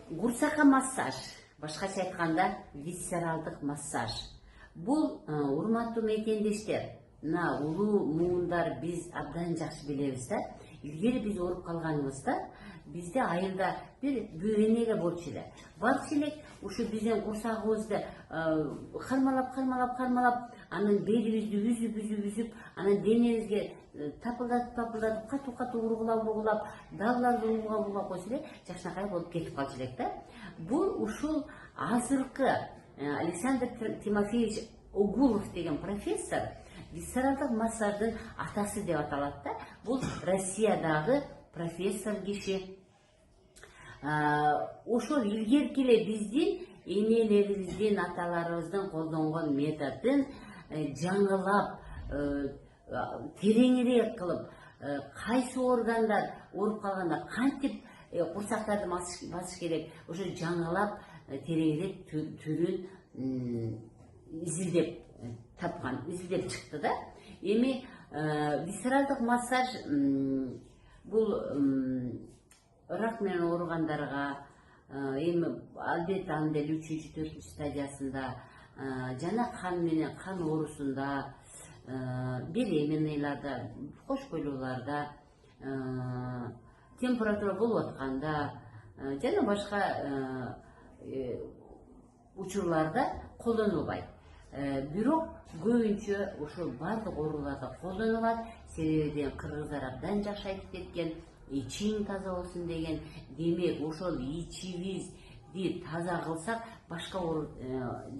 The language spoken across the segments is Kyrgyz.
Курсакка массаж, башкача айтканда висцералдык массаж. Бул урматтуу мекендештер, мына улуу муундар биз абдан жакшы билебиз да. Илгери биз ооруп калганыбызда бизде айылда бир бүйрө эле болчу эле. Балчы элек ушу биздин курсагыбызды кармалап, анан белибизди үзүп, анан денебизге тапылдатып, катуу ургулап, далларды ургулап койсо эле жакшынакай болуп кетип калчу элек да. Бул ушул азыркы Александр Тимофеевич Огулов деген профессор висцералдык массаждын атасы деп аталат да. Бул Россиядагы профессор киши. Ошол илгерки эле биздин энелерибиздин, аталарыбыздын колдонгон методун жаңылап, тереңирээк кылып, кайсы органдар ооруп калганда кантип курсактарды басыш керек, ошо жаңылап, тереңирээк түрүн изилдеп тапкан, изилдеп чыкты да. Эми висцералдык массаж бул рак менен ооругандарга, эми албетте анын деле 3-4 стадиясында, жана кан менен кан оорусунда, беременныйларда, кош бойлууларда, температура болуп атканда жана башка учурларда колдонулбайт. Бирок көбүнчө ошол бардык ооруларда колдонулат. Себеби кыргыздар абдан жакшы айтып кеткен, ичиң таза болсун деген. Демек ошол ичибизди таза кылсак, башка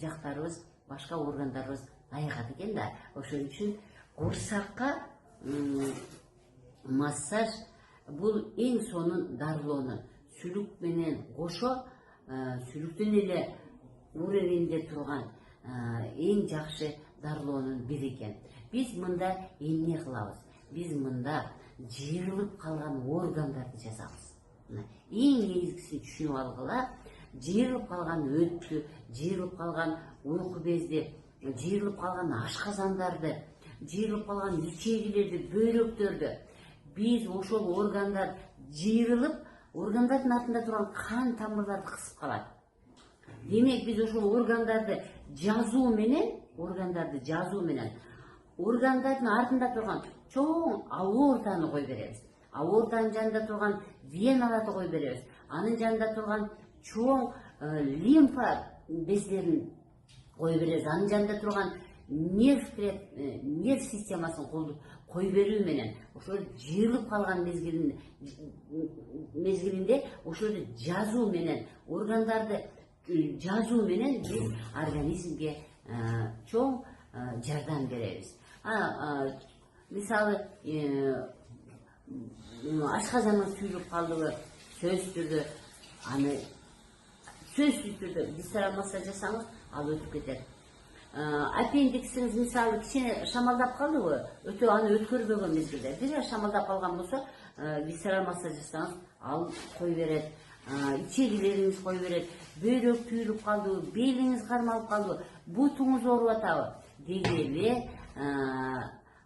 жактарыбыз, башка органдарыбыз айыгат экен да. Ошон үчүн курсакка массаж бул эң сонун дарылоону, сүлүк менен кошо, сүлүктүн эле уровенде турган эң жакшы дарылоонун бири экен. Биз мында эмне кылабыз? Биз мында жыйылып калган органдарды жазабыз. Эң негизгисин түшүнүп алгыла, жыйылып калган өттү, жыйылып калган уйку безди, жыйылып калган ашказандарды, жыйылып калган ичегилерди, бөйрөктөрдү. Биз ошол органдар жыйылып, органдардын артында турган кан тамырларды кысып калат. Демек биз ошол органдарды жазуу менен, органдардын артында турган чоң аортаны кой беребиз. Аортанын жанында турган веналарды кой беребиз. Анын жанында турган чоң лимфа бездерин кой беребиз. Анын жанында турган нерв системасын кой берүү менен ошол жыйылып калган мезгилинде ошолду жазуу менен, органдарды жазуу менен биз организмге чоң жардам беребиз. Мисалы, ашказаныңыз түйүлүп калдыбы, сөзсүз түрдө висцералдык массаж жасаңыз, ал өтүп кетет. Аппендиксиңиз мисалы кичине шамалдап калдыбы, аны өткөрбөгөн мезгилде, бир шамалдап калган болсо, висцералдык массаж жасаңыз, ал кой берет. Ичегилериңиз кой берет, бөйрөк түйүлүп калдыбы, белиңиз кармалып калдыбы, бутуңуз ооруп атабы деги эле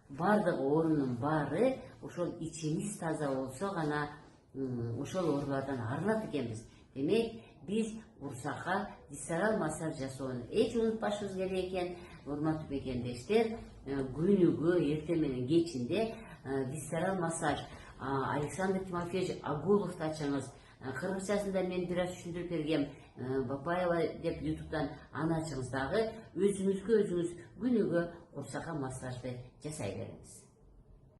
бардык оорунун баары ошол ичиңиз таза болсо гана ошол оорулардан арылат экенбиз. Демек биз курсакка висцералдык массаж жасоону эч унутпашыбыз керек экен. Урматтуу мекендештер, күнүгө эртең менен кечинде висцералдык массаж Александр Тимофеевич Агуловду ачыңыз. Кыргызчасында мен бир аз түшүндүрүп бергем, Бапаева деп YouTube'дан аны ачыңыз дагы, өзүңүз күнүгө курсакка массажды жасай бериңиз.